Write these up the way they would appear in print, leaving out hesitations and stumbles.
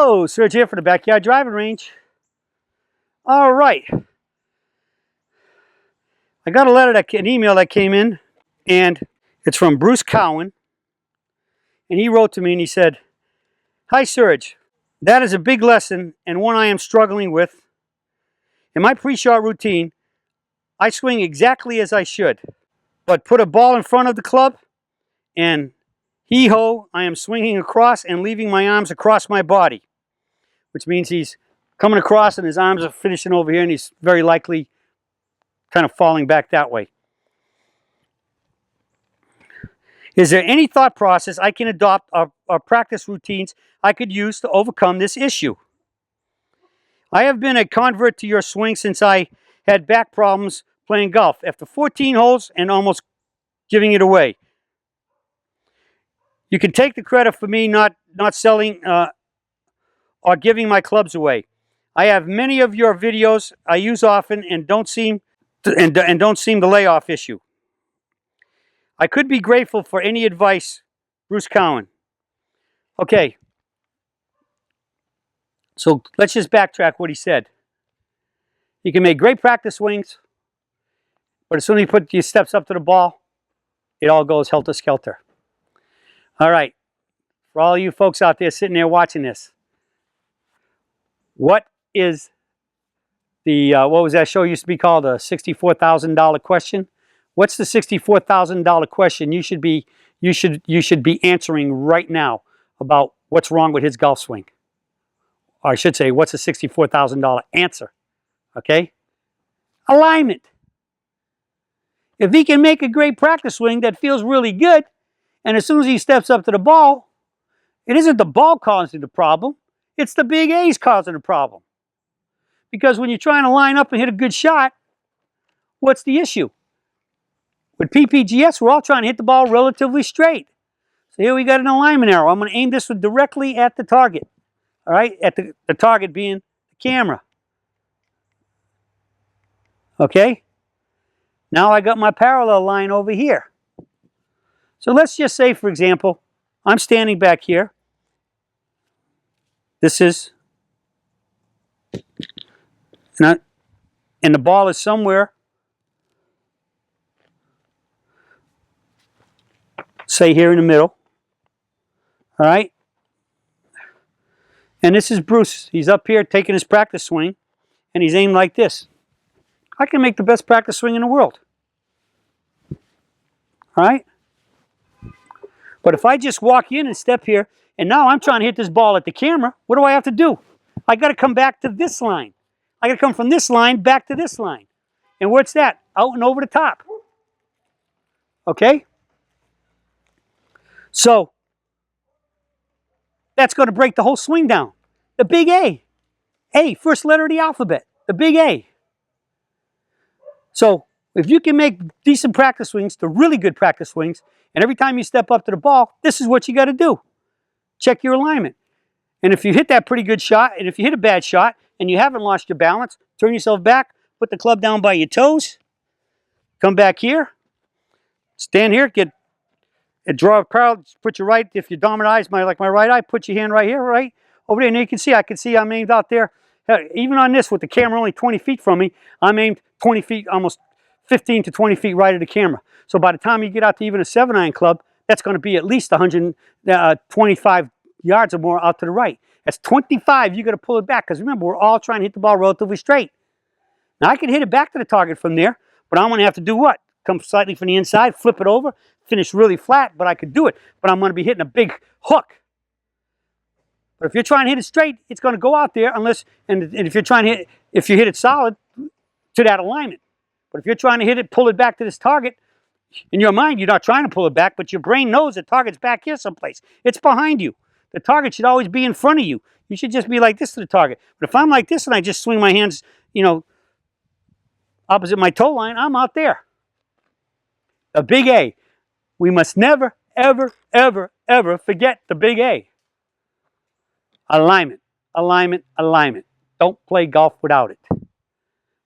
Hello, Serge here for the Backyard Driving Range. All right. I got an email that came in, and it's from Bruce Cowan. And he wrote to me and he said, "Hi, Serge. That is a big lesson and one I am struggling with. In my pre-shot routine, I swing exactly as I should, but put a ball in front of the club, and hee-ho, I am swinging across and leaving my arms across my body, which means he's coming across and his arms are finishing over here, and he's very likely kind of falling back that way. Is there any thought process I can adopt or practice routines I could use to overcome this issue? I have been a convert to your swing since I had back problems playing golf after 14 holes and almost giving it away. You can take the credit for me not selling or giving my clubs away. I have many of your videos I use often and don't seem the layoff issue. I could be grateful for any advice, Bruce Cowan." Okay. So let's just backtrack what he said. You can make great practice swings, but as soon as you put your steps up to the ball, it all goes helter-skelter. All right. For all you folks out there sitting there watching this, what is the, what was that show used to be called? The $64,000 question? What's the $64,000 question you should be answering right now about what's wrong with his golf swing? Or I should say, what's the $64,000 answer? Okay? Alignment. If he can make a great practice swing that feels really good, and as soon as he steps up to the ball, it isn't the ball causing the problem, it's the big A's causing the problem. Because when you're trying to line up and hit a good shot, what's the issue? With PPGS, we're all trying to hit the ball relatively straight. So here we got an alignment arrow. I'm going to aim this one directly at the target. All right? At the target being the camera. Okay? Now I got my parallel line over here. So let's just say, for example, I'm standing back here. This is, and the ball is somewhere, say here in the middle. All right? And this is Bruce. He's up here taking his practice swing, and he's aimed like this. I can make the best practice swing in the world. All right? But if I just walk in and step here, and now I'm trying to hit this ball at the camera, what do I have to do? I got to come back to this line. I got to come from this line back to this line. And what's that? Out and over the top. Okay? So, that's going to break the whole swing down. The big A. A, first letter of the alphabet. The big A. So, if you can make decent practice swings to really good practice swings, and every time you step up to the ball, this is what you got to do. Check your alignment. And if you hit that pretty good shot, and if you hit a bad shot, and you haven't lost your balance, turn yourself back, put the club down by your toes, come back here, stand here, draw a parallel, put your right, if your dominant eye is like my right eye, put your hand right here, right over there, and you can see, I can see I'm aimed out there. Even on this, with the camera only 20 feet from me, I'm aimed 20 feet, almost 15 to 20 feet right of the camera. So by the time you get out to even a 7-iron club, that's going to be at least 125 yards or more out to the right. That's 25, you got to pull it back, because remember, we're all trying to hit the ball relatively straight. Now I can hit it back to the target from there, but I'm going to have to do what? Come slightly from the inside, flip it over, finish really flat, but I could do it. But I'm going to be hitting a big hook. But if you're trying to hit it straight, it's going to go out there unless, and if you're trying to hit, if you hit it solid to that alignment. But if you're trying to hit it, pull it back to this target, in your mind, you're not trying to pull it back, but your brain knows the target's back here someplace. It's behind you. The target should always be in front of you. You should just be like this to the target. But if I'm like this and I just swing my hands, opposite my toe line, I'm out there. The big A. We must never, ever, ever, ever forget the big A. Alignment, alignment, alignment. Don't play golf without it.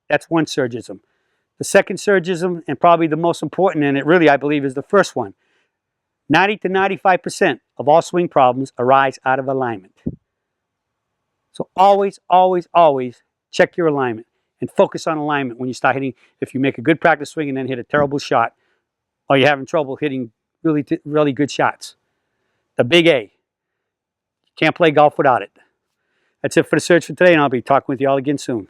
That's one Sergism. The second Sergism, and probably the most important, and it really, I believe, is the first one. 90 to 95% of all swing problems arise out of alignment. So always, always, always check your alignment and focus on alignment when you start hitting. If you make a good practice swing and then hit a terrible shot, or you're having trouble hitting really good shots. The big A. Can't play golf without it. That's it for the search for today, and I'll be talking with you all again soon.